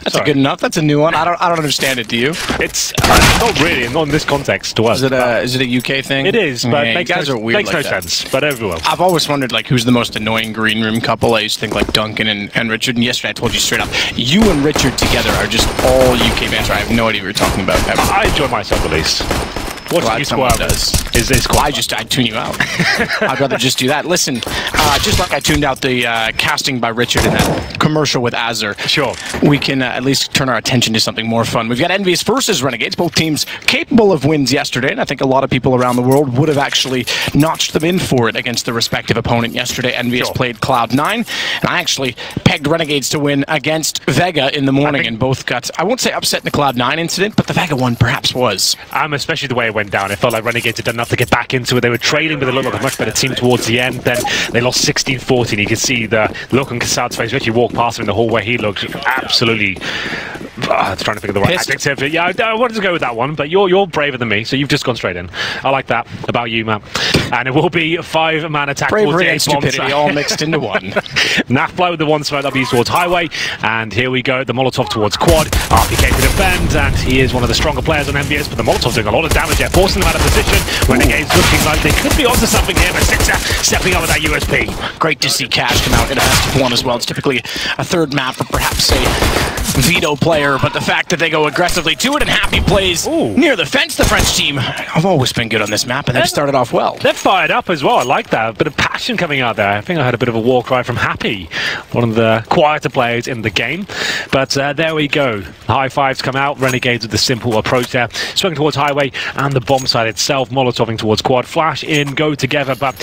That's good enough. That's a new one. I don't understand it. Do you? It's not really, not in this context to us. Is it a UK thing? It is, but yeah, makes guys are weird. Makes like no that. sense. But everyone. I've always wondered like who's the most annoying green room couple. I used to think like Duncan and Richard. And yesterday I told you straight up, you and Richard together are just all UK banter. I have no idea what you're talking about. Ever. I enjoy myself at least. What you squirm is quite I'd tune you out. I'd rather just do that. Listen, just like I tuned out the casting by Richard in that commercial with Azure. Sure. We can at least turn our attention to something more fun. We've got Envious versus Renegades, both teams capable of wins yesterday, and I think a lot of people around the world would have actually notched them in for it against the respective opponent yesterday. Envious played Cloud9, and I actually pegged Renegades to win against Vega in the morning, and both got, I won't say upset in the Cloud9 incident, but the Vega one perhaps was. Especially the way it went down. It felt like Renegades had done enough to get back into it. They were trailing, but they looked like a much better team towards the end. Then they lost 16-14. You could see the look on Kassad's face. Richie walked past him in the hallway. He looked absolutely... trying to think of the right adjective. Yeah, I wanted to go with that one, but you're braver than me, so you've just gone straight in. I like that about you, Matt. And it will be a 5-man attack. Bravery and stupidity all mixed into one. Nafpla with the one smoke W towards Highway, and here we go. The Molotov towards Quad. RPK to defend, and he is one of the stronger players on MBS, but the Molotov's doing a lot of damage there, forcing them out of position. Renegades looking like they could be onto something here, but Sixer stepping up with that USP. Great to see Cash come out in a best of one as well. It's typically a third map for perhaps a veto player, but the fact that they go aggressively to it and Happy plays near the fence, the French team have always been good on this map, and they've started off well. They're fired up as well. I like that. A bit of passion coming out there. I think I had a bit of a war cry from Happy, one of the quieter players in the game. But there we go. High fives come out. Renegades with the simple approach there. Swinging towards Highway and the bomb side itself. Molotoving towards Quad. Flash in, go together, but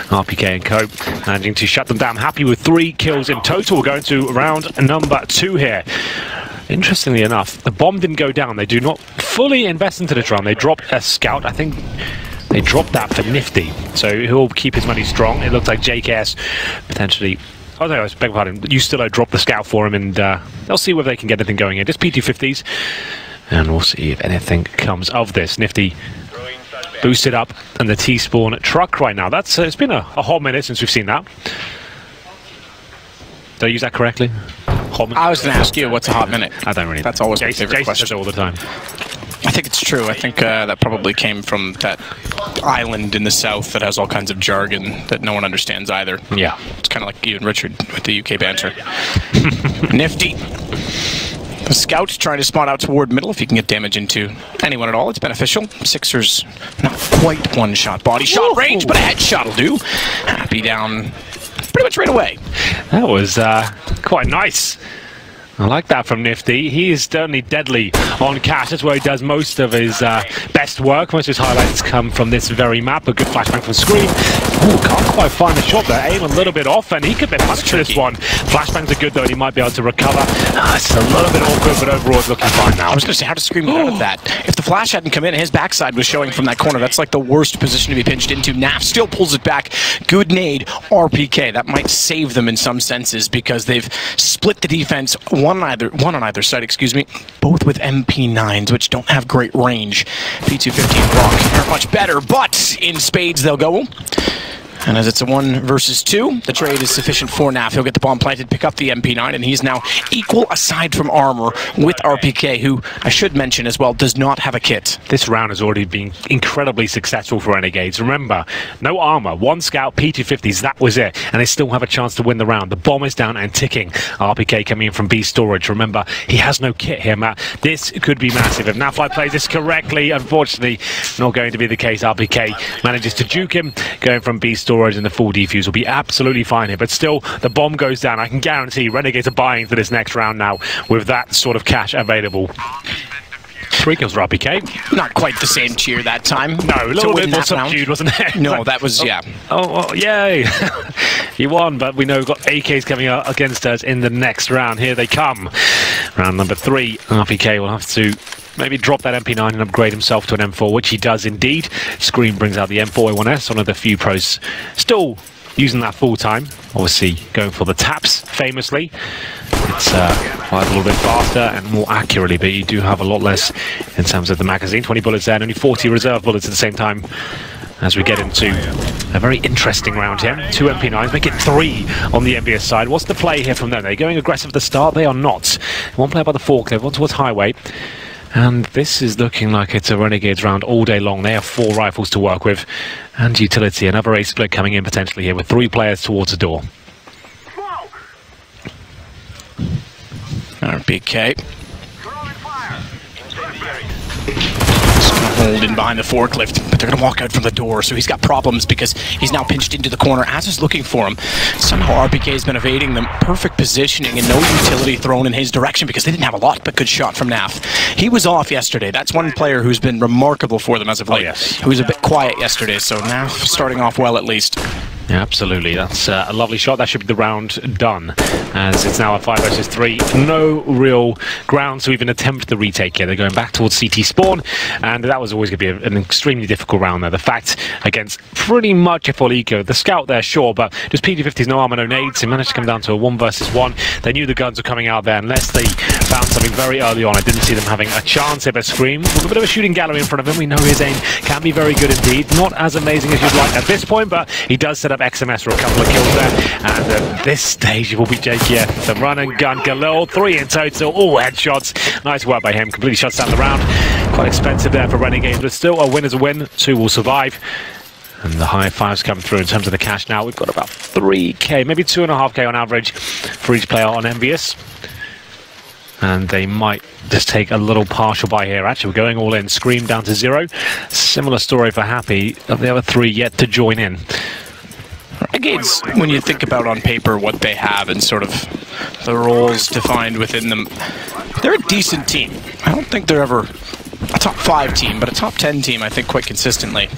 RPK and Co managing to shut them down. Happy with 3 kills in total. We're going to round number 2 here. Interestingly enough, the bomb didn't go down. They do not fully invest into this round. They dropped a scout. I think they dropped that for Nifty. So he'll keep his money strong. It looks like JKS potentially... Oh no, I beg your pardon. You still drop the scout for him, and they'll see whether they can get anything going in. Just PT50s. And we'll see if anything comes of this. Nifty boosted up, and the T-spawn truck right now. That's it's been a hot minute since we've seen that. Did I use that correctly? I was going to ask you, what's a hot minute? I don't really. That's always my favorite question. Says it all the time. I think it's true. I think that probably came from that island in the south that has all kinds of jargon that no one understands either. Yeah. It's kind of like you and Richard with the UK banter. Nifty. The scout trying to spawn out toward middle. If you can get damage into anyone at all, it's beneficial. Sixers, not quite one-shot body shot range, but a headshot will do. Happy down pretty much right away. That was quite nice. I like that from Nifty. He is certainly deadly on Cash. That's where he does most of his best work. Most of his highlights come from this very map. A good flashbang from Scream. Ooh, can't quite find the shot there. Aim a little bit off, and he could be punished for this one. Flashbangs are good, though, and he might be able to recover. It's a little bit awkward, but overall it's looking fine now. I was going to say, how does Scream get out of that? If the flash hadn't come in, his backside was showing from that corner. That's like the worst position to be pinched into. Naf still pulls it back. Good nade. RPK. That might save them in some senses because they've split the defense one on either side, excuse me, both with MP9s, which don't have great range. P250 block aren't much better, but in spades they'll go. And as it's a 1 versus 2, the trade is sufficient for Naf. He'll get the bomb planted, pick up the MP9, and he's now equal aside from armor with RPK, who I should mention as well does not have a kit. This round has already been incredibly successful for Renegades. Remember, no armor, 1 scout, P250s, that was it. And they still have a chance to win the round. The bomb is down and ticking. RPK coming in from B storage. Remember, he has no kit here, Matt. This could be massive. If Nafly plays this correctly, unfortunately, not going to be the case. RPK manages to juke him, going from B storage. And the full defuse will be absolutely fine here, but still the bomb goes down. I can guarantee Renegades are buying for this next round now with that sort of cash available. 3 kills for RPK. Not quite the same cheer that time. No, a little bit more subdued, wasn't it? No, that was, yeah. Oh, yay. He won, but we know we've got AKs coming up against us in the next round. Here they come. Round number 3. RPK will have to maybe drop that MP9 and upgrade himself to an M4, which he does indeed. Scream brings out the M4A1S, one of the few pros still using that full time. Obviously going for the taps, famously. It's fires a little bit faster and more accurately, but you do have a lot less in terms of the magazine. 20 bullets there and only 40 reserve bullets at the same time. as we get into a very interesting round here. 2 MP9s, make it 3 on the MVS side. What's the play here from them? They're going aggressive at the start. They are not. One player by the forklift, one towards highway. And this is looking like it's a Renegades round all day long. They have 4 rifles to work with. And utility, another ace split coming in potentially here with 3 players towards the door. RPK. Hold in behind the forklift, but they're going to walk out from the door, so he's got problems because he's now pinched into the corner. Az is looking for him. Somehow RPK has been evading them. Perfect positioning and no utility thrown in his direction because they didn't have a lot, but good shot from Naf. He was off yesterday. That's one player who's been remarkable for them as of late. Who was a bit quiet yesterday, so Naf starting off well at least. Yeah, absolutely. That's a lovely shot. That should be the round done, as it's now a 5 versus 3. No real ground to even attempt the retake here. They're going back towards CT spawn, and that was always going to be an extremely difficult round there. The fact against pretty much a full eco. The scout there, sure, but just PD50s, no armor, no nades. It managed to come down to a 1 versus 1. They knew the guns were coming out there, unless they found something very early on. I didn't see them having a chance here, but Scream, with a bit of a shooting gallery in front of him. We know his aim can be very good indeed. Not as amazing as you'd like at this point, but he does set up XMS for a couple of kills there, and at this stage it will be JKF. The run and gun galore, 3 in total, all headshots. Nice work by him, completely shuts down the round. Quite expensive there for Renegades, but still a win is a win. 2 will survive, and the high fives come through in terms of the cash now. We've got about 3k, maybe 2.5k on average for each player on MVS. And they might just take a little partial buy here. Actually, we're going all in. Scream down to 0. Similar story for Happy. Of the other 3 yet to join in. Renegades, when you think about on paper what they have and sort of the roles defined within them, they're a decent team. I don't think they're ever a top 5 team, but a top 10 team, I think, quite consistently.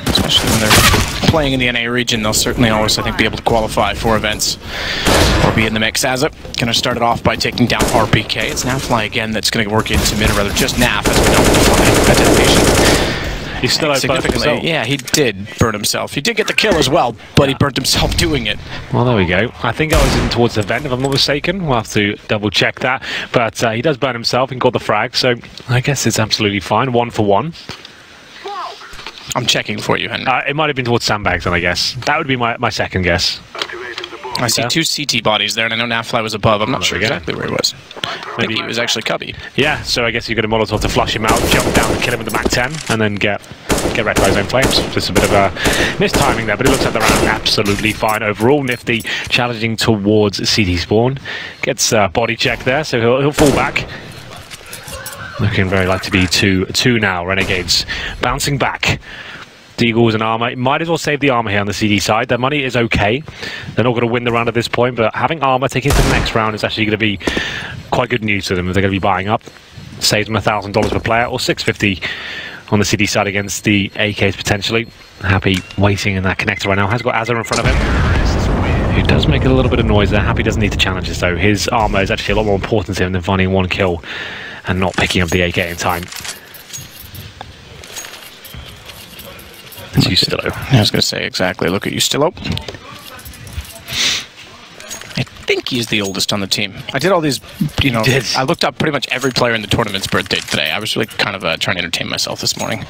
Especially when they're playing in the NA region, they'll certainly always, I think, be able to qualify for events or be in the mix. As it going to start it off by taking down RPK. It's Nafly again that's going to work into mid, or rather just Naf, as we know with the flying ventilation. He still significantly, yeah, he did burn himself. He did get the kill as well, but he burnt himself doing it. Well, there we go. I think I was in towards the vent, if I'm not mistaken. We'll have to double check that. But he does burn himself and got the frag, so I guess it's absolutely fine. 1 for 1. I'm checking for you, Henry. It might have been towards sandbags, then, I guess. That would be my second guess. I see 2 CT bodies there, and I know Nafly was above. I'm not sure exactly where he was. I think he was actually cubby. Yeah, so I guess you got a Molotov to flush him out, jump down to kill him with the Mac 10, and then get wrecked by his own flames. Just a bit of a mistiming there, but it looks like the round absolutely fine overall. Nifty challenging towards CT spawn. Gets body check there, so he'll fall back. Looking very like to be 2-2 now. Renegades bouncing back. Deagles and armor. Might as well save the armor here on the CD side. Their money is okay. They're not going to win the round at this point, but having armor taking it to the next round is actually going to be quite good news to them if they're going to be buying up. Saves them $1,000 per player, or $650 on the CD side against the AKs potentially. Happy waiting in that connector right now. Has got Azza in front of him, who does make a little bit of noise there. Happy doesn't need the challenges though. His armor is actually a lot more important to him than finding 1 kill and not picking up the AK in time. It's Ustillo. I was going to say exactly. Look at Ustillo. I think he's the oldest on the team. I did all these, you know, I looked up pretty much every player in the tournament's birthday today. I was really kind of trying to entertain myself this morning.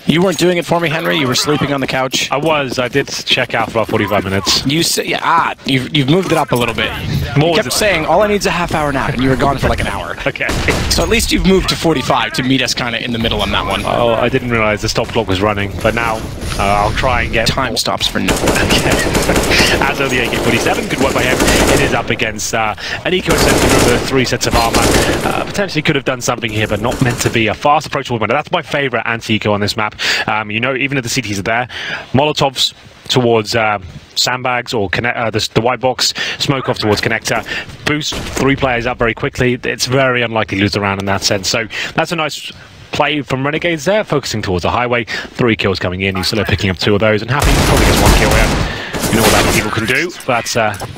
You weren't doing it for me, Henry? You were sleeping on the couch? I was. I did check out for about 45 minutes. You say, yeah, you've moved it up a little bit. You kept saying, all I need is a half-hour nap, and you were gone for like an hour. Okay. So at least you've moved to 45 to meet us kind of in the middle on that one. Oh, I didn't realize the stop clock was running, but now I'll try and get... Time stops for no one. Okay. As of the AK-47, good work by him. It is up against an eco-sensitive with 3 sets of armor. Potentially could have done something here, but not meant to be. A fast approach winner. That's my favorite anti-eco on this map. You know, even if the CTs are there, Molotovs towards sandbags or the white box, smoke off towards connector, boost 3 players up very quickly. It's very unlikely to lose the round in that sense. So that's a nice play from Renegades there, focusing towards the highway. 3 kills coming in. He's still picking up 2 of those, and Happy probably gets 1 kill here. You know what that people can do, but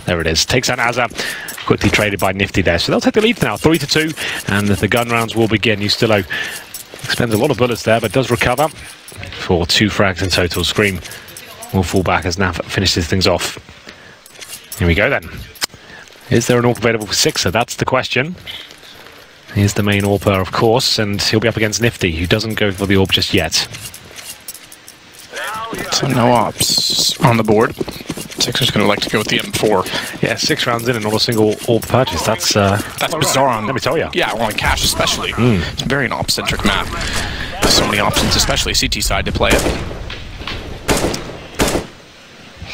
there it is. Takes out Azza. Quickly traded by Nifty there. So they'll take the lead now, 3-2, and the gun rounds will begin. Ustillo expends a lot of bullets there, but does recover for 2 frags in total. Scream will fall back as Naf finishes things off. Here we go then. Is there an AWP available for Sixer? That's the question. Here's the main AWPer, of course, and he'll be up against Nifty, who doesn't go for the AWP just yet. So no ops on the board. Sixers going to like to go with the M4. Yeah, 6 rounds in and not a single orb purchase. That's bizarre. On, let me tell you. Yeah, well, on cash especially. It's very an op-centric map. There's so many options, especially CT side, to play it.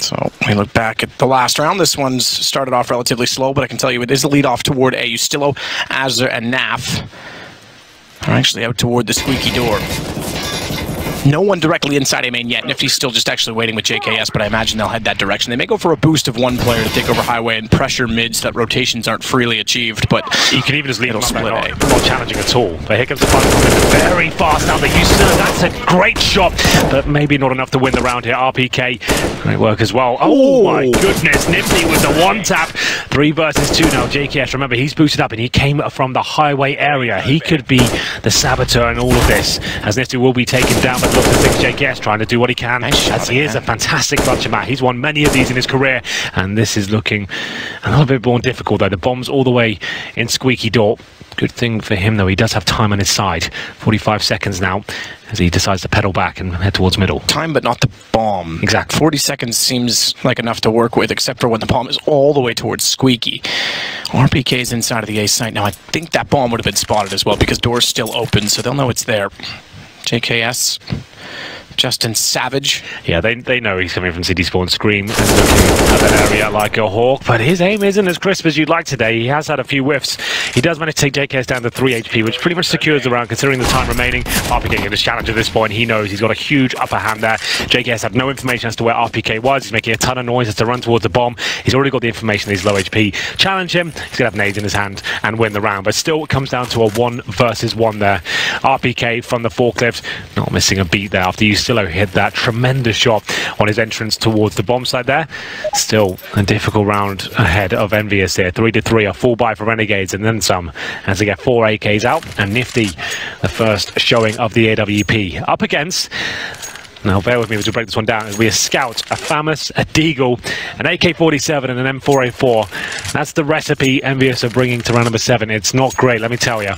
So we look back at the last round. This one's started off relatively slow, but I can tell you it is a lead off toward A. Ustillo, Azure, and Naf are actually out toward the squeaky door. No one directly inside A main yet. Nifty's still just actually waiting with JKS, but I imagine they'll head that direction. They may go for a boost of one player to take over highway and pressure mid so that rotations aren't freely achieved, but you can even just leave them split not challenging at all. But here comes the final very fast now. That's a great shot, but maybe not enough to win the round here. RPK, great work as well. Oh my goodness, Nifty with the one tap. 3 versus 2 now. JKS, remember, he's boosted up and he came from the highway area. He could be the saboteur in all of this, as Nifty will be taken down. But look at JKS trying to do what he can, as he is a fantastic clutcher man. He's won many of these in his career, and this is looking a little bit more difficult though. The bomb's all the way in squeaky door. Good thing for him though, he does have time on his side. 45 seconds now as he decides to pedal back and head towards middle. Time, but not the bomb. Exactly. 40 seconds seems like enough to work with, except for when the bomb is all the way towards squeaky. RPK is inside of the A site now. I think that bomb would have been spotted as well because door's still open, so they'll know it's there. JKS, Justin Savage. Yeah, they know he's coming from City Spawn Scream and looking at that area like a hawk, but his aim isn't as crisp as you'd like today. He has had a few whiffs. He does manage to take JKS down to 3 HP, which pretty much secures the round considering the time remaining. RPK getting his challenge at this point. He knows he's got a huge upper hand there. JKS had no information as to where RPK was. He's making a ton of noise as to run towards the bomb. He's already got the information that he's low HP. Challenge him. He's going to have nades in his hand and win the round, but still it comes down to a 1 versus 1 there. RPK from the forklift, not missing a beat there after Ustillo hit that tremendous shot on his entrance towards the bomb site there. Still a difficult round ahead of Envious here. 3-3, a full buy for Renegades and then some as they get 4 AKs out, and Nifty, the first showing of the AWP, up against, now bear with me as we break this one down, as we a Scout, a FAMAS, a Deagle, an AK-47 and an M4A4. That's the recipe Envious are bringing to round number 7. It's not great, let me tell you,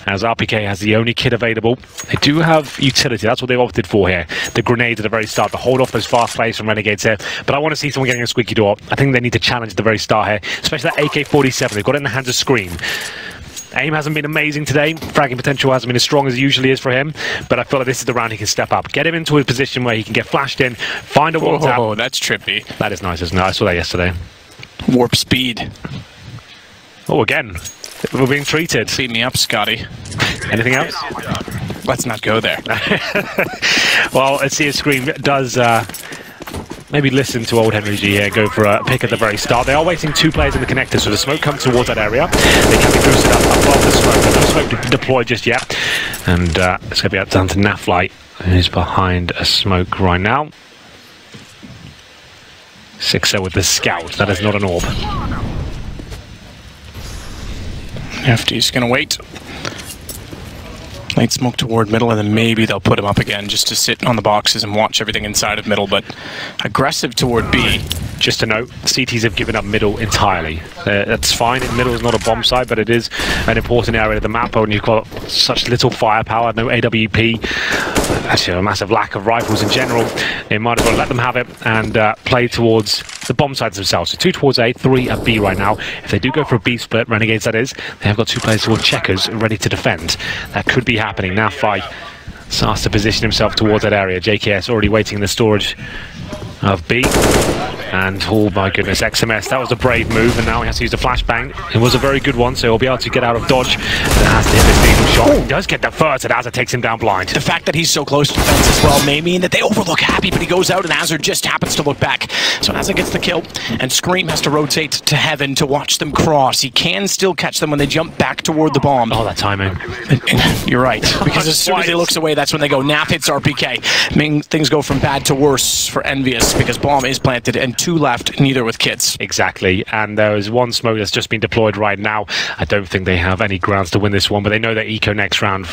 as RPK has the only kit available. They do have utility, that's what they've opted for here. The grenades at the very start to hold off those fast plays from Renegades here. But I want to see someone getting a squeaky door. I think they need to challenge at the very start here, especially that AK-47. They've got it in the hands of Scream. Aim hasn't been amazing today. Fragging potential hasn't been as strong as it usually is for him. But I feel like this is the round he can step up. Get him into a position where he can get flashed in, find a one tap. Oh, that's trippy. That is nice, isn't it? I saw that yesterday. Warp speed. Oh, again. We're being treated. Beat me up, Scotty. Anything else? Let's not go there. Well, let's see if Scream does maybe listen to old Henry G here, go for a pick at the very start. They are waiting 2 players in the connector, so the smoke comes towards that area. They can be boosted up above the smoke, but no smoke deployed just yet. And it's going to be up down to Naflight, who's behind a smoke right now. 6-0 with the Scout. That is not an orb. Nifty's going to wait. Late smoke toward middle, and then maybe they'll put him up again just to sit on the boxes and watch everything inside of middle, but aggressive toward B. Just to note, CTs have given up middle entirely. That's fine, middle is not a bomb site, but it is an important area of the map when you've got such little firepower, no AWP, actually a massive lack of rifles in general. They might as well let them have it and play towards the bomb sites themselves. So 2 towards A, 3 at B right now. If they do go for a B split, Renegades that is, they have got 2 players towards checkers ready to defend. That could be happening. Now Fight starts to position himself towards that area. JKS already waiting in the storage of B. And oh my goodness, XMS, that was a brave move, and now he has to use a flashbang. It was a very good one, so he'll be able to get out of dodge. And has to hit this lethal shot. He does get the first, and Azza takes him down blind. The fact that he's so close to defense as well may mean that they overlook Happy, but he goes out and Azza just happens to look back. So Azza gets the kill, and Scream has to rotate to heaven to watch them cross. He can still catch them when they jump back toward the bomb. Oh, that timing. You're right, because as soon as he looks away, that's when they go. Naf hits RPK. I mean, things go from bad to worse for Envious, because bomb is planted, and 2 left, neither with kits. Exactly, and there is 1 smoke that's just been deployed right now. I don't think they have any grounds to win this one, but they know they're eco next round,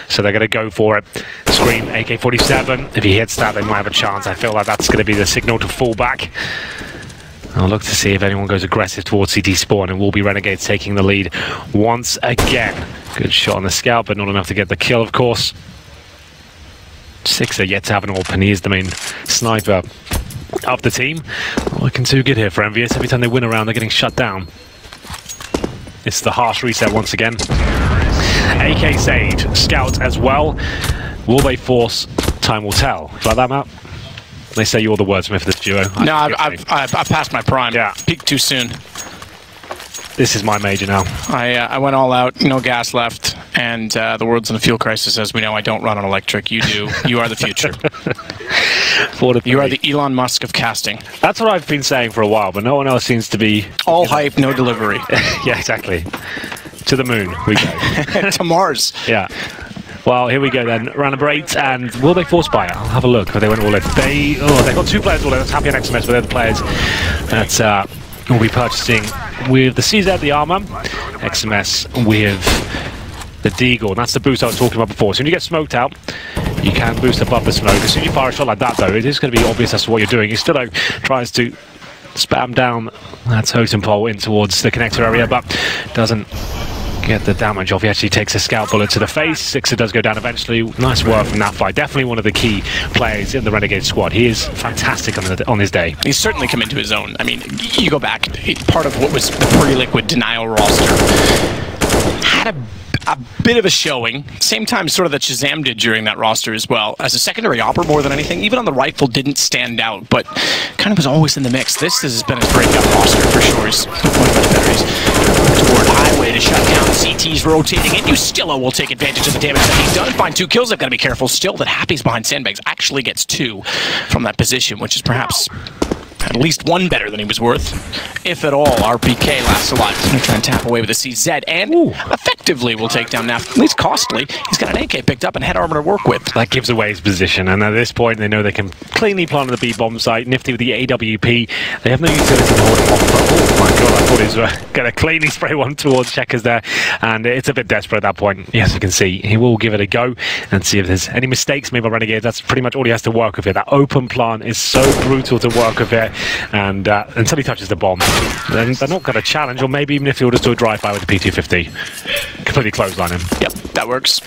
so they're going to go for it. Scream, AK-47. If he hits that, they might have a chance. I feel like that's going to be the signal to fall back. I'll look to see if anyone goes aggressive towards CT spawn, and will be Renegades taking the lead once again. Good shot on the Scout, but not enough to get the kill, of course. Sixer yet to have an AWP, and he is the main sniper of the team. Looking too good here for Envious. Every time they win a round, they're getting shut down. It's the harsh reset once again. AK saved, Scout as well. Will they force? Time will tell. Like that, Matt? They say you're the wordsmith of this duo. No, I've passed my prime. Yeah. Peaked too soon. This is my major now. I went all out, no gas left, and the world's in a fuel crisis. As we know, I don't run on electric. You do. You are the future. You are the Elon Musk of casting. That's what I've been saying for a while, but no one else seems to be... All hype, no delivery. Yeah, exactly. To the moon we go. To Mars. Yeah. Well, here we go then. Round number 8, and will they force buy it? I'll have a look. They went all in. They got 2 players all in. That's Happy and XMS, but they're the players that will be purchasing with the CZ, the armor, XMS with the Deagle, and that's the boost I was talking about before. So when you get smoked out, you can boost above the smoke. As soon as you fire a shot like that, though, it is going to be obvious as to what you're doing. Istillo tries to spam down that totem pole in towards the connector area, but doesn't get the damage off. He actually takes a scout bullet to the face. Sixer does go down eventually. Nice work from that fight. Definitely one of the key players in the Renegade squad. He is fantastic on his day. He's certainly come into his own. I mean, you go back, part of what was the pre-liquid denial roster had a bit of a showing. Same time sort of that Shazam did during that roster as well. As a secondary opera more than anything, even on the rifle didn't stand out, but kind of was always in the mix. This has been his breakout roster for sure. He's much better. He's toward highway to shut down. CT's rotating in. Ustillo will take advantage of the damage that he's done and find 2 kills. They've got to be careful still that Happy's behind sandbags. Actually gets 2 from that position, which is perhaps at least 1 better than he was worth, if at all. RPK lasts a lot. He's going to try and tap away with a CZ, and effectively will take down Naf. At least costly. He's got an AK picked up and head armor to work with. That gives away his position, and at this point they know they can cleanly plant the B-bomb site. Nifty with the AWP. They have no utility to hold him off, but oh my god, I thought he was going to cleanly spray one towards Checkers there, and it's a bit desperate at that point. Yes, you can see he will give it a go and see if there's any mistakes made by Renegade. That's pretty much all he has to work with here. That open plant is so brutal to work with here. And until he touches the bomb, then they're not going to challenge, or maybe even if he'll just do a drive-by with the P250. Completely clothesline him. Yep, that works.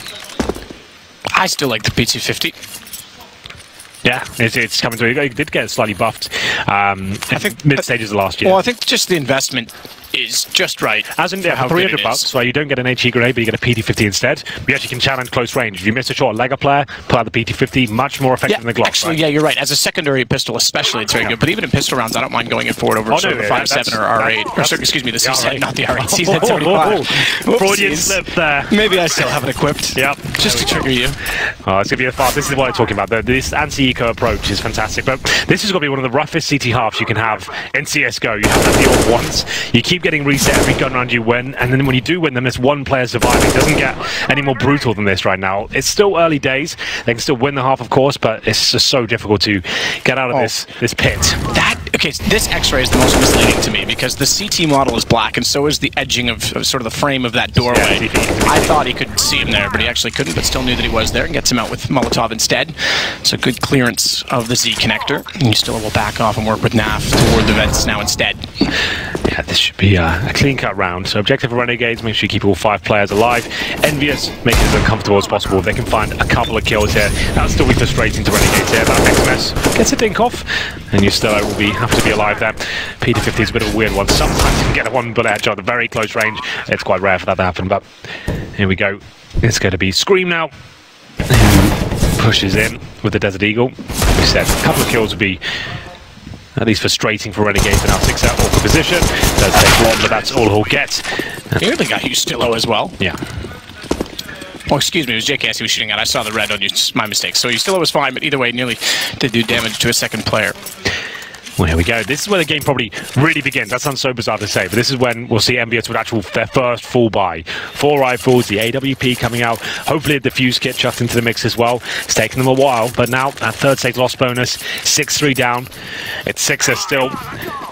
I still like the P250. Yeah, it's coming through. He did get slightly buffed, I think mid-stages of last year. Well, I think just the investment is just right. As in, for $300, where you don't get an HE grenade, but you get a PT50 instead. You actually can challenge close range. If you miss a shot, Lega player, pull out the PT50, much more effective than the Glock. Actually, yeah, you're right. As a secondary pistol, especially, it's very good. But even in pistol rounds, I don't mind going it forward over sort of the 5.7 or R8. Or, sorry, excuse me, the CZ, not the R8. CZ 75. Freudian slip there. Maybe I still have it equipped. Yep. Just to trigger you. Oh, it's going to be a fast. This is what I'm talking about. This anti-eco approach is fantastic. But this is going to be one of the roughest CT halves you can have in CSGO. You have to deal with once. You keep getting reset every gun round you win, and then when you do win them, there's 1 player surviving. It doesn't get any more brutal than this right now. It's still early days. They can still win the half, of course, but it's just so difficult to get out of this pit. Okay, so this X-ray is the most misleading to me because the CT model is black, and so is the edging of sort of the frame of that doorway. Yeah, I thought he could see him there, but he actually couldn't, but still knew that he was there, and gets him out with Molotov instead. So good clearance of the Z connector. And you still will back off and work with Naf toward the vents now instead. Yeah, this should be a clean-cut round. So objective for Renegades, make sure you keep all 5 players alive. Envious, make it as uncomfortable as possible. If they can find a couple of kills here, that'll still be frustrating to Renegades here. That XMS gets a dink off, and you still will have to be alive there. P250 is a bit of a weird one. Sometimes you can get a 1-bullet headshot at the very close range. It's quite rare for that to happen, but here we go. It's going to be Scream now. Pushes in with the Desert Eagle. We said a couple of kills would be at least frustrating for Renegade, but now 6 out of position. Does take 1, but that's all he'll get. Here they got Ustillo as well. Yeah. Oh, excuse me, it was JKS he was shooting at. I saw the red on you, my mistake. So Ustillo was fine, but either way, nearly did do damage to a second player. Well, here we go. This is where the game probably really begins. That sounds so bizarre to say, but this is when we'll see Envious with their first full buy. 4 rifles, the AWP coming out, hopefully a defuse kit chucked into the mix as well. It's taken them a while, but now that 3rd stage loss bonus, 6-3 down. It's 6er still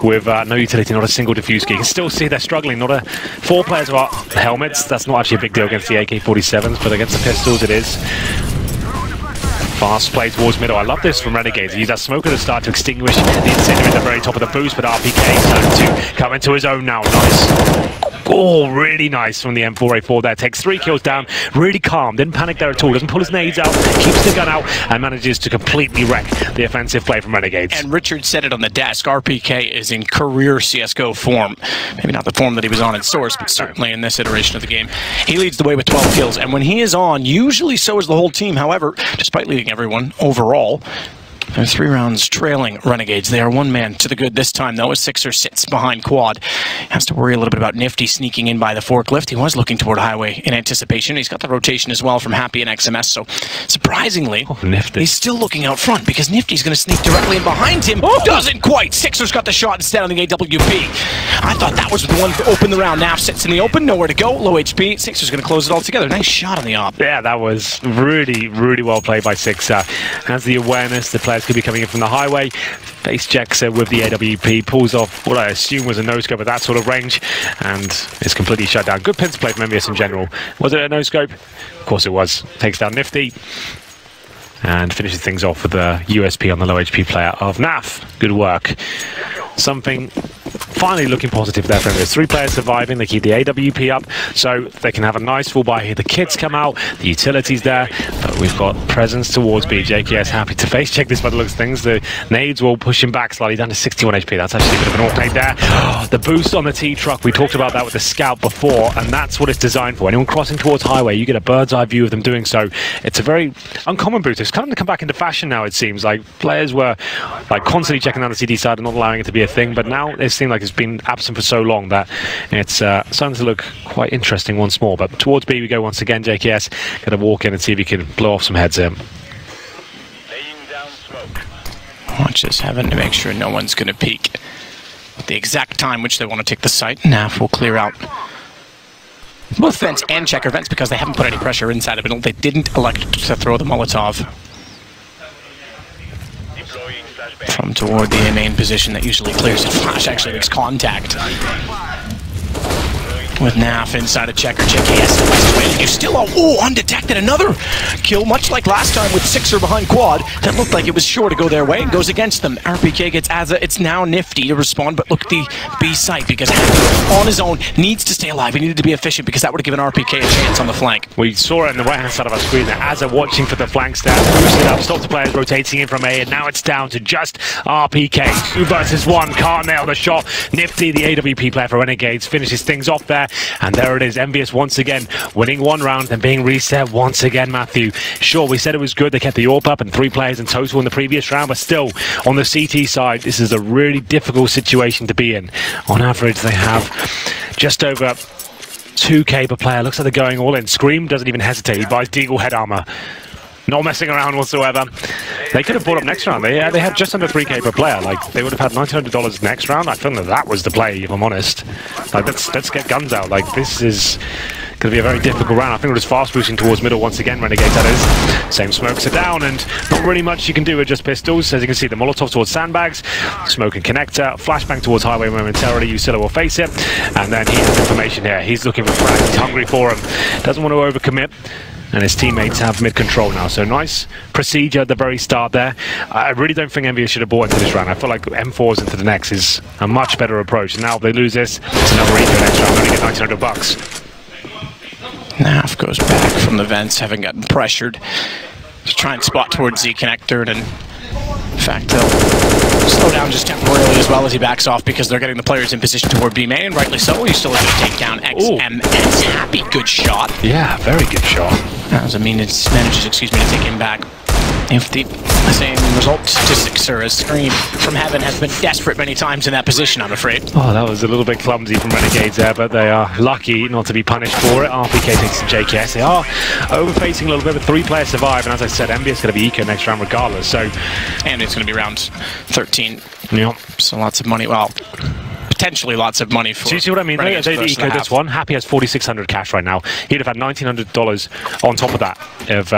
with no utility, not a single defuse kit. You can still see they're struggling. 4 players have helmets. That's not actually a big deal against the AK-47s, but against the pistols it is. Fast play towards middle. I love this from Renegades. He used that smoke at the start to extinguish the incendiary at the very top of the boost, but RPK starting to come into his own now. Nice. Oh, really nice from the M4A4 there. Takes 3 kills down. Really calm. Didn't panic there at all. Doesn't pull his nades out. Keeps the gun out and manages to completely wreck the offensive play from Renegades. And Richard said it on the desk. RPK is in career CSGO form. Maybe not the form that he was on in Source, but certainly in this iteration of the game. He leads the way with 12 kills. And when he is on, usually so is the whole team. However, despite leading everyone overall, they're 3 rounds trailing Renegades. They are 1 man to the good this time, though, as Sixer sits behind Quad. Has to worry a little bit about Nifty sneaking in by the forklift. He was looking toward Highway in anticipation. He's got the rotation as well from Happy and XMS, so surprisingly, he's still looking out front because Nifty's going to sneak directly in behind him. Doesn't quite. Sixer's got the shot instead on the AWP. I thought that was the one to open the round. Naf sits in the open, nowhere to go, low HP. Sixer's going to close it all together. Nice shot on the op. Yeah, that was really, really well played by Sixer. Has the awareness the players could be coming in from the highway. Face checks with the AWP, pulls off what I assume was a no-scope at that sort of range, and is completely shut down. Good pins play from MVS in general. Was it a no-scope? Of course it was. Takes down Nifty and finishes things off with the USP on the low HP player of NAF. Good work. Something finally looking positive there for them. There's 3 players surviving. They keep the AWP up, so they can have a nice full buy here. The kits come out, the utilities there, but we've got presence towards B. JKS happy to face check this by the looks of things. The nades will push him back slightly down to 61 HP. That's actually a bit of an alt-nade there. The boost on the T-truck, we talked about that with the scout before, and that's what it's designed for. Anyone crossing towards highway, you get a bird's eye view of them doing so. It's a very uncommon boost. It's kind of come back into fashion now, it seems. Like, players were like constantly checking down the CD side and not allowing it to be a thing, but now it seems like it's been absent for so long that it's starting to look quite interesting once more. But towards B we go once again. JKS going to walk in and see if he can blow off some heads here. Watch this, Heaven, to make sure no one's going to peek at the exact time which they want to take the site. NAF will clear out both vents and checker vents because they haven't put any pressure inside of it. They didn't elect to throw the Molotov from toward the main position that usually clears it. Flash actually makes contact with NAF inside a checker. JKS you still undetected. Another kill, much like last time with Sixer behind Quad. That looked like it was sure to go their way and goes against them. RPK gets Azza. It's now Nifty to respond, but look at the B site because Happy on his own needs to stay alive. He needed to be efficient because that would have given RPK a chance on the flank. We saw it on the right hand side of our screen there. Azza watching for the flank stab, boosting it up, stop the players rotating in from A, and now it's down to just RPK. 2 versus 1, can't nail the shot. Nifty, the AWP player for Renegades, finishes things off there. And there it is, Envious once again, winning 1 round and being reset once again, Matthew. Sure, we said it was good, they kept the AWP up and 3 players in total in the previous round, but still, on the CT side, this is a really difficult situation to be in. On average, they have just over 2k per player. Looks like they're going all in. Scream doesn't even hesitate, he buys Deagle head armor. Not messing around whatsoever. They could have bought up next round. They had just under 3k per player. Like, they would have had $900 next round. I think that was the play, if I'm honest. Like, let's get guns out. Like, this is going to be a very difficult round. I think we're just fast boosting towards middle once again, Renegades, that is. Same smokes are down, and not really much you can do with just pistols. As you can see, the Molotov towards sandbags, smoke and connector, flashbang towards highway momentarily. Usilla will face it, and then he has information here. He's looking for frags. He's hungry for him. Doesn't want to overcommit. And his teammates have mid-control now, so nice procedure at the very start there. I really don't think Envious should have bought into this round. I feel like M4s into the next is a much better approach. And now if they lose this, it's another eco next round. They only get $1,900. NAF goes back from the vents, having gotten pressured to try and spot towards Z connector, and in fact they'll slow down just temporarily as well as he backs off because they're getting the players in position toward B main, and rightly so. He's still able to take down XMS. Happy, good shot. Yeah, very good shot. That was manages, to take him back. If the same result to Sixer as Scream from Heaven has been desperate many times in that position, I'm afraid. Oh, that was a little bit clumsy from Renegades there, but they are lucky not to be punished for it. RPK takes the JKS. They are overfacing a little bit, but 3 players survive, and as I said, Envious going to be eco next round regardless, so... And it's going to be round 13. Yeah. So lots of money, well... potentially lots of money for. Do you see what I mean? They eco this one. Happy has 4,600 cash right now. He'd have had $1,900 on top of that of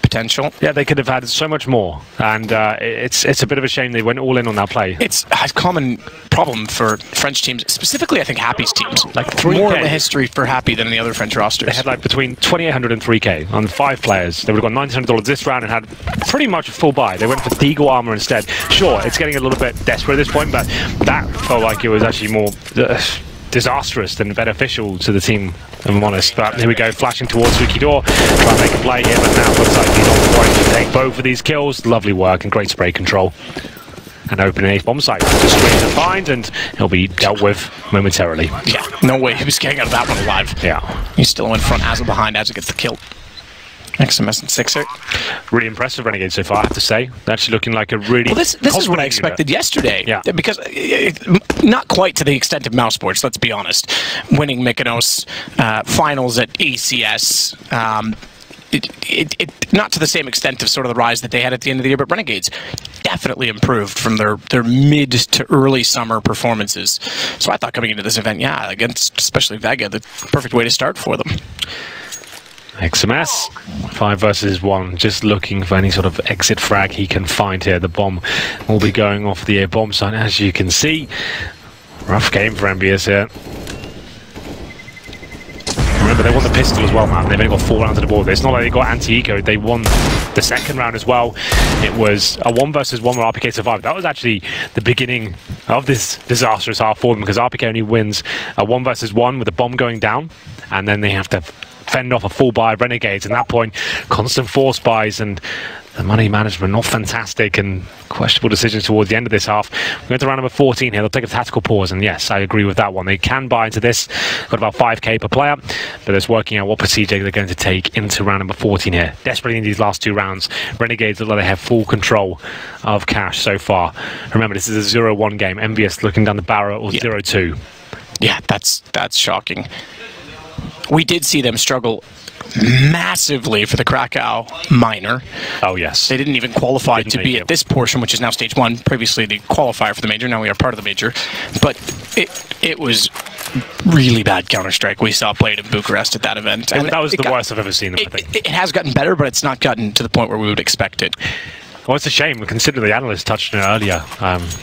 potential. Yeah, they could have had so much more, and it's a bit of a shame they went all in on that play. It's a common problem for French teams, specifically I think Happy's teams. Like 3K. More in the history for Happy than the other French rosters. They had like between 2,800 and 3K on 5 players. They would have got $1,900 this round and had pretty much a full buy. They went for Deagle armor instead. Sure, it's getting a little bit desperate at this point, but that felt like it was actually more disastrous than beneficial to the team, if I'm honest. But here we go, flashing towards Wikidor, trying to make a play here, but now it looks like he's on point to take both of these kills. Lovely work and great spray control. And opening a bomb site. Just straight to find, and he'll be dealt with momentarily. Yeah, no way he was getting out of that one alive. Yeah. He's still in front, Azza behind, Azza gets the kill. XMS and Sixer. Really impressive Renegade so far, I have to say. They're actually looking like a really... Well, this is what I expected yesterday. Yeah. Because not quite to the extent of Mouse Sports, let's be honest. Winning Mykonos finals at ECS. Not to the same extent of sort of the rise that they had at the end of the year, but Renegades definitely improved from their mid to early summer performances. So I thought coming into this event, yeah, against especially Vega, the perfect way to start for them. XMS, 5 versus 1, just looking for any sort of exit frag he can find here. The bomb will be going off the bomb site, as you can see. Rough game for MBS here. Remember, they won the pistol as well, man. They've only got 4 rounds on the board. It's not like they got anti-eco. They won the second round as well. It was a 1 versus 1 where RPK survived. That was actually the beginning of this disastrous half for them, because RPK only wins a 1 versus 1 with a bomb going down, and then they have to fend off a full buy of Renegades. At that point, constant force buys and the money management not fantastic, and questionable decisions towards the end of this half. We're going to round number 14 here. They'll take a tactical pause, and yes, I agree with that one. They can buy into this. Got about 5k per player, but it's working out what procedure they're going to take into round number 14 here. Desperately in these last 2 rounds. Renegades look like they have full control of cash so far. Remember, this is a 0-1 game. MVS looking down the barrel, or 0-2. Yeah, that's shocking. We did see them struggle massively for the Krakow minor. Oh, yes. They didn't even qualify to be at this portion, which is now stage 1. Previously, the qualifier for the major. Now we are part of the major. But it was really bad Counter-Strike we saw played in Bucharest at that event. And that was the worst I've ever seen them, I think. It has gotten better, but it's not gotten to the point where we would expect it. Well, it's a shame, considering the analyst touched on it earlier,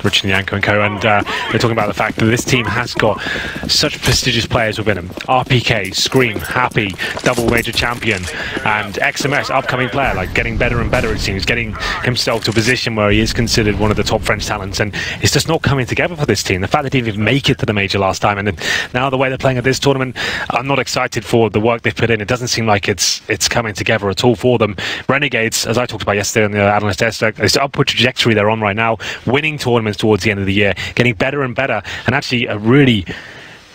Richard Yanko and co, and they're talking about the fact that this team has got such prestigious players within them. RPK, Scream, Happy, double major champion, and XMS, upcoming player, like getting better and better, it seems, getting himself to a position where he is considered one of the top French talents, and it's just not coming together for this team. The fact that they didn't even make it to the major last time, and then now the way they're playing at this tournament, I'm not excited for the work they've put in. It doesn't seem like it's coming together at all for them. Renegades, as I talked about yesterday on the analyst test, this upward trajectory they're on right now, winning tournaments towards the end of the year, getting better and better, and actually a really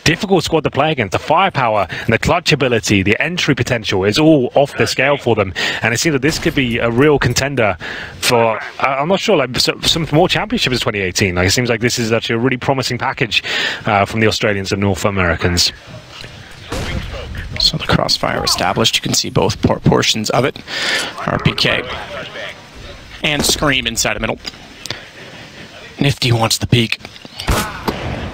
difficult squad to play against. The firepower and the clutch ability, the entry potential is all off the scale for them, and it seems that this could be a real contender for, I'm not sure, like some more championships in 2018. Like, it seems like this is actually a really promising package from the Australians and North Americans. So the crossfire established. You can see both portions of it. RPK and Scream inside the middle. Nifty wants the peek.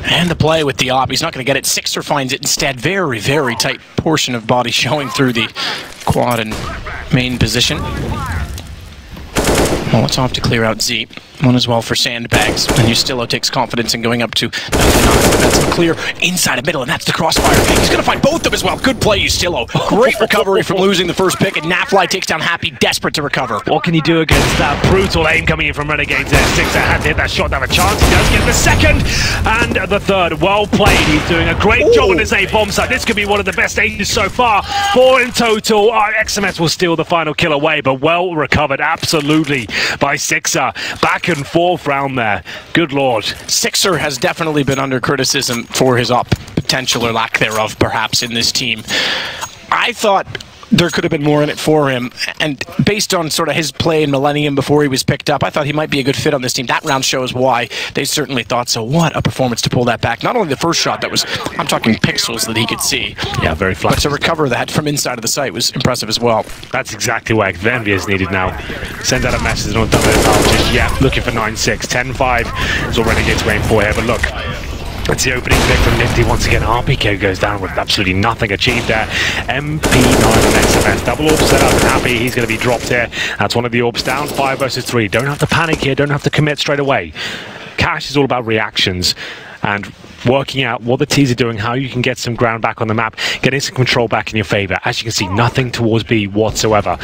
And the play with the op. He's not going to get it. Sixer finds it instead. Very, very tight portion of body showing through the quad and main position. Well, it's off to clear out Z. One as well for Sandbags. And Ustillo takes confidence in going up to that's clear inside the middle, and that's the crossfire. He's going to find both of them as well. Good play, Ustillo. Great recovery from losing the first pick, and Nafly takes down Happy, desperate to recover. What can he do against that brutal aim coming in from Renegades there? Sixer had to hit that shot, have a chance. He does get the second and the third. Well played. He's doing a great job on his A bomb site. This could be one of the best aims so far. 4 in total. XMS will steal the final kill away, but well recovered, absolutely, by Sixer. Back and forth round there. Good lord. Sixer has definitely been under criticism for his up potential, or lack thereof, perhaps, in this team. I thought there could have been more in it for him, and based on sort of his play in Millennium before he was picked up, I thought he might be a good fit on this team. That round shows why. They certainly thought so. What a performance to pull that back. Not only the first shot that was, I'm talking pixels that he could see. Yeah, very flat. But to recover that from inside of the site was impressive as well. That's exactly where Envy is needed now. Send out a message, not done it. Yeah, looking for 9-6. 10-5 is all Renegades waiting for here, but look. It's the opening pick from Nifty once again. RPK goes down with absolutely nothing achieved there. MP9 and XMS. Double orb set up and Happy. He's going to be dropped here. That's one of the orbs down. 5 versus 3. Don't have to panic here. Don't have to commit straight away. Cash is all about reactions and working out what the T's are doing, how you can get some ground back on the map, getting some control back in your favor. As you can see, nothing towards B whatsoever.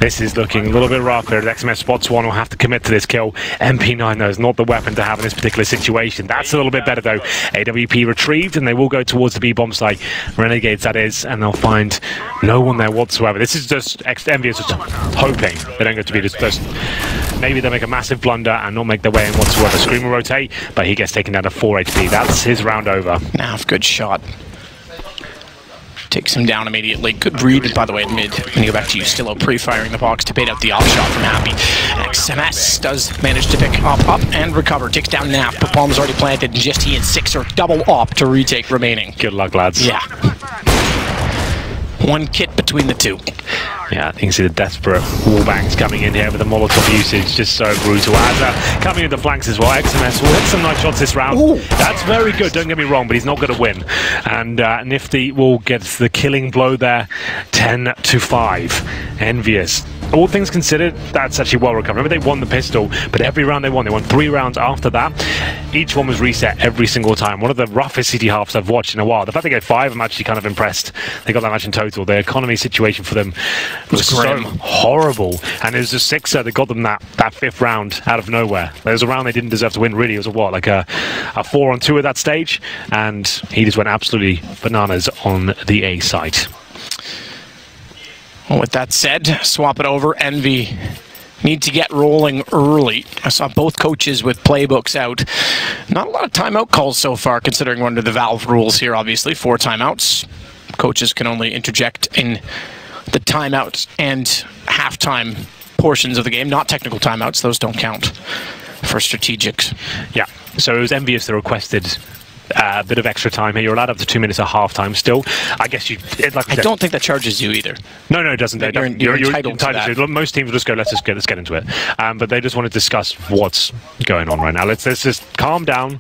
This is looking a little bit rough there. XMS spots one, will have to commit to this kill. MP9 though is not the weapon to have in this particular situation. That's a little bit better though. AWP retrieved and they will go towards the B bomb site. Renegades that is, and they'll find no one there whatsoever. This is just Envious just hoping they don't get to be just maybe they make a massive blunder and not make their way in whatsoever. Scream will rotate, but he gets taken down to 4 HP. That's his round over. Now, good shot. Takes him down immediately. Good read, by the way, at mid. When you go back to you, Stillo pre-firing the box to bait out the off shot from Happy. XMS does manage to pick up and recover. Takes down Naf, but bomb's already planted. And just he and Six are double op to retake remaining. Good luck, lads. Yeah. One kit between the two. Yeah, you can see the desperate wallbangs coming in here with the Molotov usage, just so brutal. Azza coming in the flanks as well. XMS will hit some nice shots this round. Ooh. That's very good, don't get me wrong, but he's not going to win. And Nifty will get the killing blow there, 10-5. Envious. All things considered, that's actually well recovered. Remember, they won the pistol, but every round they won 3 rounds after that. Each one was reset every single time. One of the roughest CT halves I've watched in a while. The fact they get 5, I'm actually kind of impressed. They got that much in total. The economy situation for them was so horrible. And it was a 6er that got them that 5th round out of nowhere. There was a round they didn't deserve to win, really. It was like a 4-on-2 at that stage. And he just went absolutely bananas on the A site. Well, with that said, swap it over. Envy need to get rolling early. I saw both coaches with playbooks out. Not a lot of timeout calls so far, considering we're under the Valve rules here, obviously. 4 timeouts. Coaches can only interject in the timeouts and halftime portions of the game, not technical timeouts. Those don't count for strategics. Yeah, so it was Envious that requested a bit of extra time here. You're allowed up to 2 minutes at halftime still. I guess I don't think that charges you either. No, it doesn't. You're entitled to that. Most teams will just go, let's get into it. But they just want to discuss what's going on right now. Let's just calm down.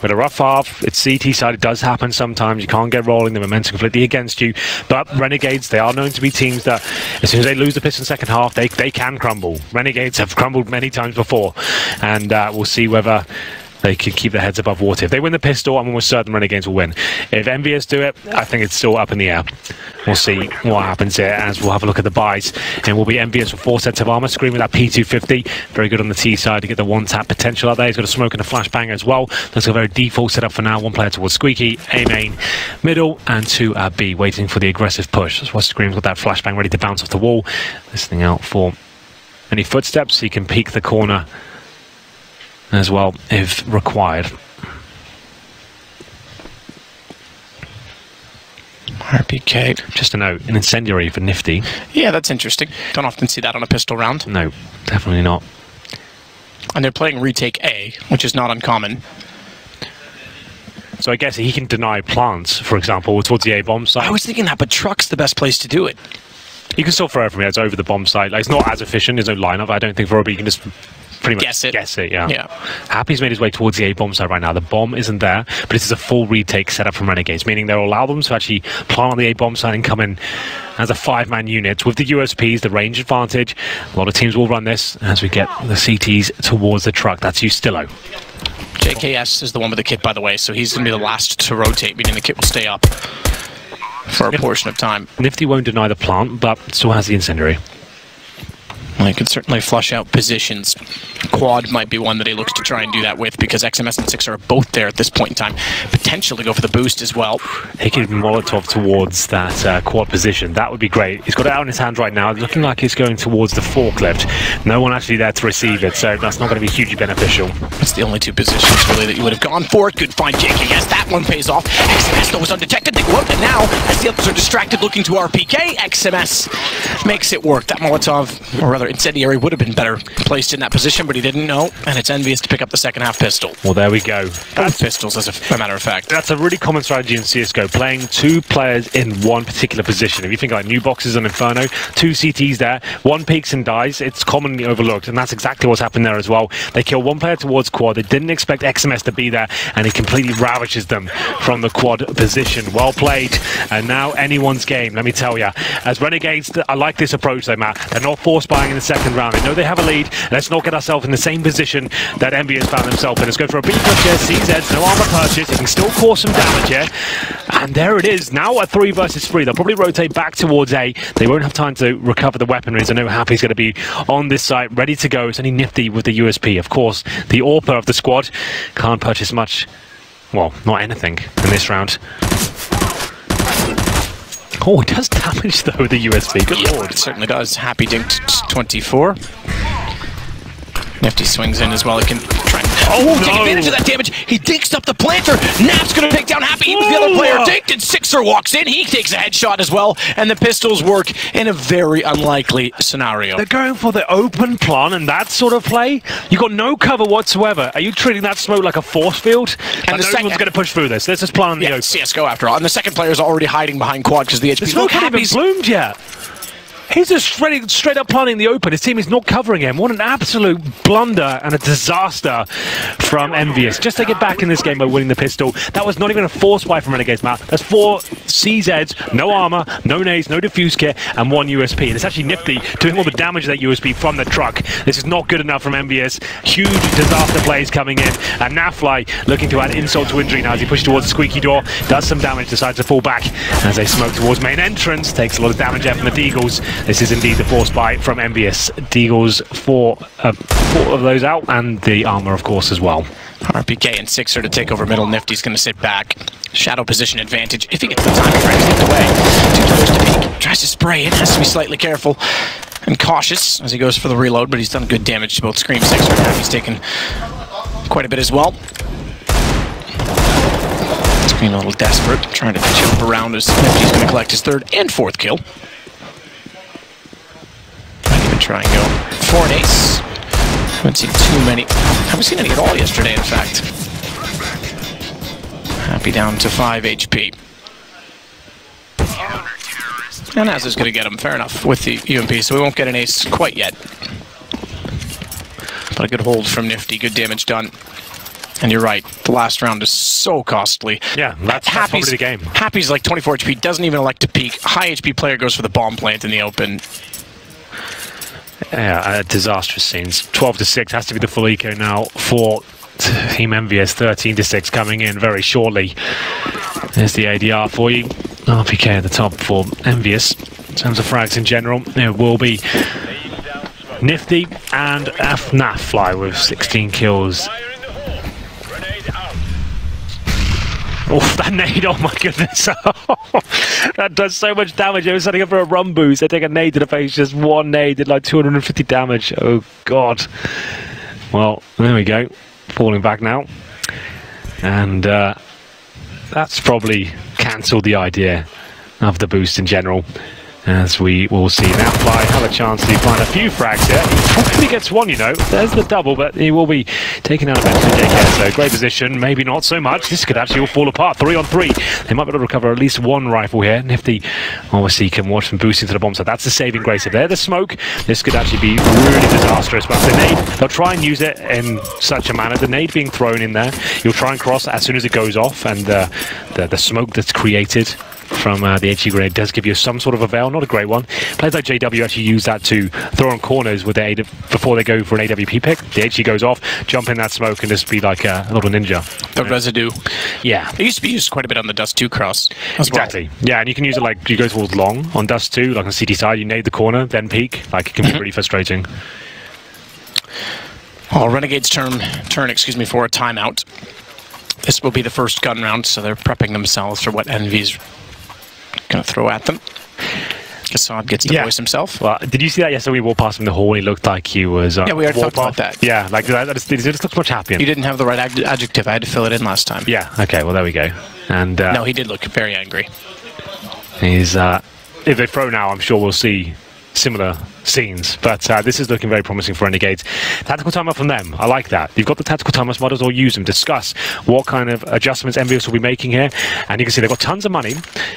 With a rough half, it's CT side. It does happen sometimes. You can't get rolling. The momentum completely against you. But Renegades, they are known to be teams that as soon as they lose the piss in the second half, they can crumble. Renegades have crumbled many times before. And we'll see whether they can keep their heads above water. If they win the pistol, I'm almost certain Renegades will win. If Envious do it, I think it's still up in the air. We'll see what happens here as we'll have a look at the buys. And we'll be Envious with 4 sets of armor. Scream with that P250. Very good on the T side to get the 1-tap potential out there. He's got a smoke and a flashbang as well. Looks like a very default setup for now. 1 player towards Squeaky, A main, middle, and 2 at B, waiting for the aggressive push. That's why Scream's got that flashbang ready to bounce off the wall. Listening out for any footsteps. He can peek the corner as well if required. RPK. Just a note, an incendiary for Nifty. Yeah, that's interesting. Don't often see that on a pistol round. No, definitely not. And they're playing retake A, which is not uncommon. So I guess he can deny plants, for example, towards the A bomb site. I was thinking that, but truck's the best place to do it. You can still throw it from here. It's over the bomb site. Like, it's not as efficient. There's no lineup. I don't think for Robbie you can just pretty much guess it, yeah. Happy's made his way towards the A bomb site right now. The bomb isn't there, but this is a full retake setup from Renegades, meaning they'll allow them to actually plant on the A bomb site and come in as a 5-man unit with the USPs, the range advantage. A lot of teams will run this as we get the CTs towards the truck. That's you, Stillo. JKS is the one with the kit, by the way, so he's going to be the last to rotate, meaning the kit will stay up for a portion of time. Nifty won't deny the plant, but still has the incendiary. Well, he can certainly flush out positions. Quad might be one that he looks to try and do that with, because XMS and 6 are both there at this point in time. Potentially go for the boost as well. He could Molotov towards that quad position. That would be great. He's got it out in his hand right now, looking like it's going towards the forklift. No one actually there to receive it, so that's not going to be hugely beneficial. That's the only 2 positions, really, that you would have gone for. Good find, JKS. That one pays off. XMS, though, was undetected. They go out, and now, as the others are distracted looking to RPK, XMS makes it work. That Molotov, or rather Incendiary would have been better placed in that position, but he didn't know, and it's envious to pick up the second half pistol. Well, there we go. Both pistols, as a matter of fact. That's a really common strategy in CSGO, playing two players in one particular position. If you think like new boxes on Inferno, two CTs there, one peeks and dies, it's commonly overlooked, and that's exactly what's happened there as well. They kill one player towards quad, they didn't expect XMS to be there, and he completely ravages them from the quad position. Well played, and now anyone's game, let me tell you. As Renegades, I like this approach though, Matt. They're not force buying in the second round. They know they have a lead. Let's not get ourselves in the same position that Envy has found himself in. Let's go for a B push here. CZ, no armor purchase. He can still cause some damage here. And there it is. Now a 3 versus 3. They'll probably rotate back towards A. They won't have time to recover the weaponry. So I know Happy's going to be on this site, ready to go. It's only Nifty with the USP. Of course, the AWPer of the squad can't purchase much. Well, not anything in this round. Oh, it does damage though with the USB. Good lord. It certainly does. Happy dinked 24. Nifty swings in as well. He can try and take advantage of that damage. He dinks up the planter. Nap's going to take down Happy. Even the other player dinked, and Sixer walks in. He takes a headshot as well, and the pistols work in a very unlikely scenario. They're going for the open plan and that sort of play. You got no cover whatsoever. Are you treating that smoke like a force field? And the second one's going to push through this. Let's just plan on the open. CSGO after all. And the second player is already hiding behind quad because the HP. The smoke hasn't even bloomed yet. He's just straight up planning the open. His team is not covering him. What an absolute blunder and a disaster from Envious. Just to get back in this game by winning the pistol. That was not even a force buy from Renegades, Matt. That's 4 CZs, no armor, no nades, no diffuse kit, and 1 USP. And it's actually Nifty doing all the damage of that USP from the truck. This is not good enough from Envious. Huge disaster plays coming in. And Nafly looking to add insult to injury now as he pushes towards the squeaky door. Does some damage, decides to fall back as they smoke towards main entrance. Takes a lot of damage out from the Deagles. This is indeed the force buy from Envious. Deagles 4 of those out, and the armor, of course, as well. RPK and Sixer to take over middle. Nifty's going to sit back. Shadow position advantage. If he gets the time to try to sneak away. 2 players to peek. Tries to spray in. Has to be slightly careful and cautious as he goes for the reload, but he's done good damage to both Scream Sixer and he's taken quite a bit as well. Scream a little desperate, trying to jump around as Nifty's going to collect his 3rd and 4th kill. Try and go for an ace. Haven't seen too many. Haven't seen any at all yesterday, in fact. Happy down to 5 HP. And Naz is going to get him, fair enough, with the UMP, so we won't get an ace quite yet. But a good hold from Nifty, good damage done. And you're right, the last round is so costly. Yeah, that's probably the game. Happy's like 24 HP, doesn't even elect to peek. High HP player goes for the bomb plant in the open. Yeah, disastrous scenes. 12-6 has to be the full eco now for Team Envious. 13-6 coming in very shortly. There's the ADR for you. RPK at the top for Envious. In terms of frags in general, it will be Nifty and Nafly with 16 kills. Oh, that nade, oh my goodness. That does so much damage. They were setting up for a run boost. They take a nade to the face, just 1 nade, did like 250 damage. Oh, God. Well, there we go. Falling back now. And that's probably cancelled the idea of the boost in general. As we will see Nafly have a chance to find a few frags here. He probably gets 1, you know. There's the double, but he will be taken out eventually. JK, so great position, maybe not so much. This could actually all fall apart. 3 on 3. They might be able to recover at least 1 rifle here. Nifty obviously can watch them boosting to the bomb, so that's the saving grace. If they're the smoke, this could actually be really disastrous. But the nade, they'll try and use it in such a manner. The nade being thrown in there, you'll try and cross as soon as it goes off, and the smoke that's created from the HE grenade does give you some sort of a veil, not a great one. Players like JW actually use that to throw on corners with their before they go for an AWP pick. The HE goes off, jump in that smoke, and just be like a little ninja. The residue. Yeah. It used to be used quite a bit on the Dust 2 cross. Exactly. Well. Yeah, and you can use it like you go towards long on Dust 2, like on CT side, you nade the corner, then peek. Like, it can be pretty frustrating. Oh, Renegade's turn for a timeout. This will be the first gun round, so they're prepping themselves for what Envy's going to throw at them. Kassad gets to voice himself. Well, did you see that yesterday? We walked past him in the hall and he looked like he was... yeah, we already talked about that. Yeah, like that just looks much happier. You didn't have the right adjective. I had to fill it in last time. Yeah, okay, well, there we go. And no, he did look very angry. He's... if they throw now, I'm sure we'll see similar scenes, but this is looking very promising for Renegades. Tactical timeout from them, I like that. You've got the tactical timeouts, might as well use them, discuss what kind of adjustments Envious will be making here, and you can see they've got tons of money.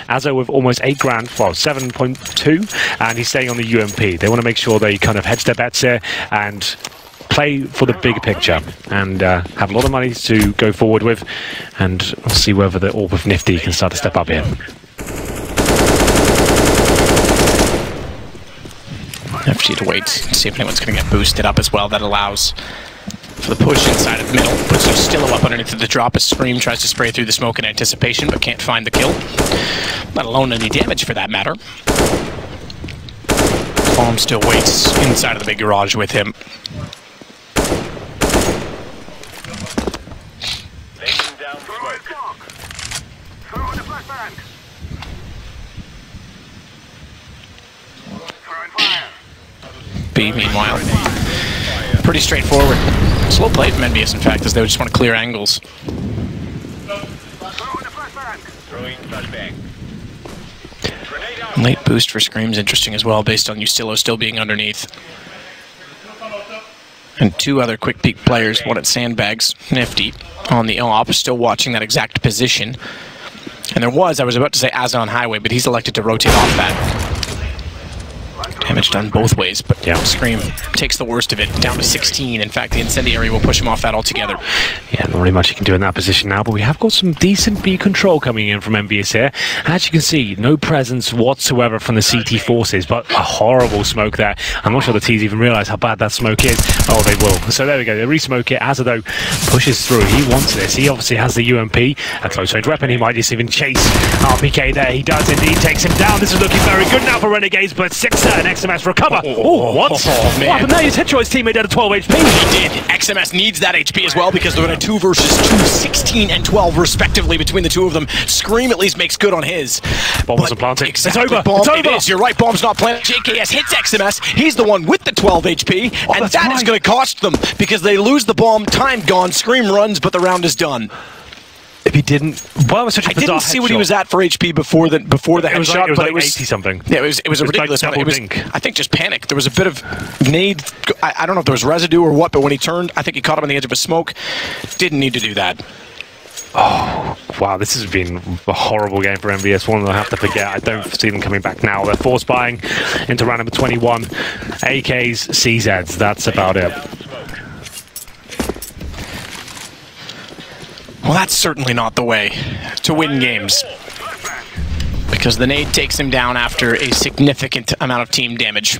Azo with almost 8 grand, well, 7.2, and he's staying on the UMP. They want to make sure they kind of hedge their bets here and play for the big picture and have a lot of money to go forward with, and we'll see whether the Orb of Nifty can start to step up here. Nifty to wait, see if anyone's going to get boosted up as well. That allows for the push inside of the middle. Puts Stillo up underneath the drop. A Scream tries to spray through the smoke in anticipation, but can't find the kill. Let alone any damage for that matter. Bomb still waits inside of the big garage with him. B, meanwhile, pretty straightforward. Slow play from NBS, in fact, as they would just want to clear angles. Late boost for Scream's interesting as well, based on Ustillo still being underneath. And 2 other quick peek players, one at Sandbags, Nifty, on the op, still watching that exact position. And there was, I was about to say Aza on highway, but he's elected to rotate off that. Damage done both ways, but yeah, Scream takes the worst of it, down to 16. In fact, the Incendiary will push him off that altogether. Yeah, not really much you can do in that position now, but we have got some decent B control coming in from MVS here. As you can see, no presence whatsoever from the CT forces, but a horrible smoke there. I'm not sure the T's even realise how bad that smoke is. Oh, they will. So there we go, they re-smoke it. Aza, pushes through. He wants this. He obviously has the UMP, a close-range weapon. He might just even chase RPK there. He does indeed, takes him down. This is looking very good now for Renegades, but Sixer and XMS recover. Oh, what? Oh, man. What happened there? He's hit his teammate at a 12 HP. He did. XMS needs that HP as well because they're in a 2 versus 2, 16 and 12 respectively between the 2 of them. Scream at least makes good on his. Bomb wasn't planted. Exactly. It's over. Bomb, it's over. It is. You're right. Bomb's not planted. JKS hits XMS. He's the one with the 12 HP, and that is going to cost them because they lose the bomb. Time gone. Scream runs, but the round is done. If he didn't, well, it was such a I didn't see what he was at for HP before the headshot, but but it was 80 something. Yeah, it was a ridiculous one. It was, I think, just panic. There was a bit of nade. I don't know if there was residue or what, but when he turned, I think he caught him on the edge of a smoke. Didn't need to do that. Oh, wow, this has been a horrible game for MVS. One that I have to forget. I don't see them coming back now. They're force buying into round number 21. AKs, CZs, that's about it. Well, that's certainly not the way to win games, because the nade takes him down after a significant amount of team damage.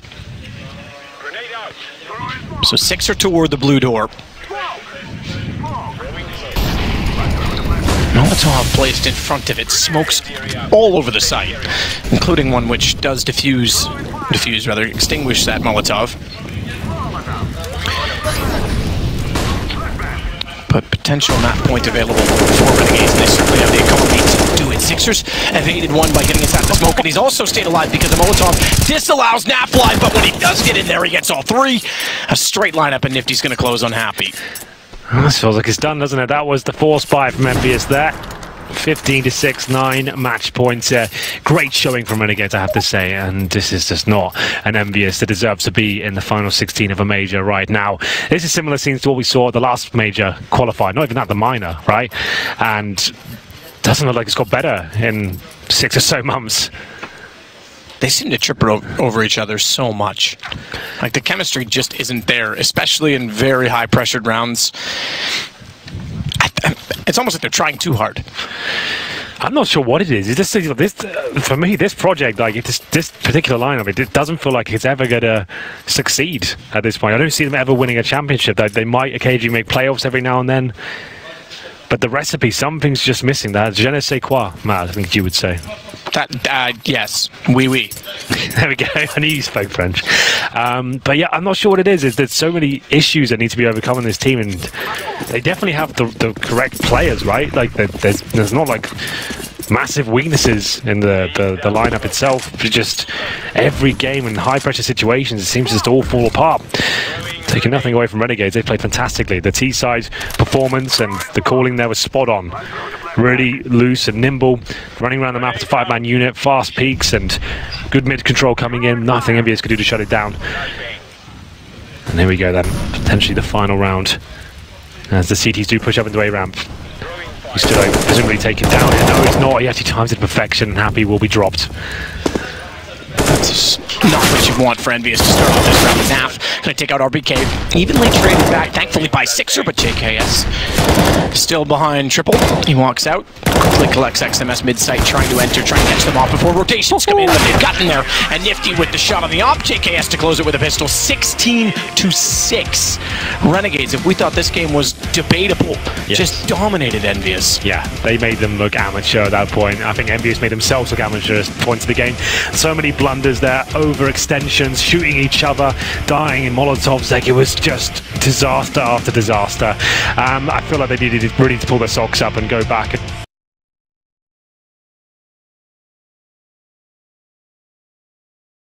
So 6 are toward the blue door. Molotov placed in front of it, smokes all over the site, including one which does extinguish that Molotov. But potential map point available for Renegades, and they certainly have the economy to do it. Sixers evaded one by getting inside the smoke, and he's also stayed alive because the Molotov disallows Nafly, but when he does get in there, he gets all 3. A straight lineup, and Nifty's going to close unhappy. This feels like it's done, doesn't it? That was the force buy from MVS there. 15-6, 9 match points. Great showing from Renegades, I have to say, and this is just not an MVS that deserves to be in the final 16 of a major right now. This is similar scenes to what we saw at the last major qualifier, not even at the minor, right? And doesn't look like it's got better in 6 or so months. They seem to trip over each other so much. Like, the chemistry just isn't there, especially in very high-pressured rounds. It's almost like they're trying too hard. I'm not sure what it is. For me, this project, like this particular lineup, it doesn't feel like it's ever going to succeed at this point. I don't see them ever winning a championship. They might occasionally make playoffs every now and then, but the recipe, something's just missing. That je ne sais quoi, Matt, I think you would say. Yes, oui. There we go. I knew you spoke French. But yeah, I'm not sure what it is. There's so many issues that need to be overcome in this team, and they definitely have the correct players, right? Like, there's not like massive weaknesses in the lineup itself. Just every game in high pressure situations, it seems just to all fall apart. Taking nothing away from Renegades, they played fantastically. The T-side performance and the calling there was spot on. Really loose and nimble, running around the map as a 5-man unit, fast peaks and good mid-control coming in. Nothing MBS could do to shut it down. And there we go then, potentially the final round. As the CTs do push up into A-ramp. He's still presumably taken down here. No, he's not. He actually times it to perfection and Happy will be dropped. That's not what you want for Envious to start off this round. Naf gonna take out RBK, evenly traded back, thankfully by Sixer, but JKS still behind Triple. He walks out, quickly collects XMS mid-site, trying to enter, trying to catch them off before rotations come in, but they've gotten there. And Nifty with the shot on the op, JKS to close it with a pistol, 16-6. Renegades, if we thought this game was debatable, just dominated Envious. Yeah, they made them look amateur at that point. I think Envious made themselves look amateur at points of the game. So many blunders there, overextensions, shooting each other, dying in Molotovs. Like, it was just disaster after disaster. I feel like they needed really to pull their socks up and go back and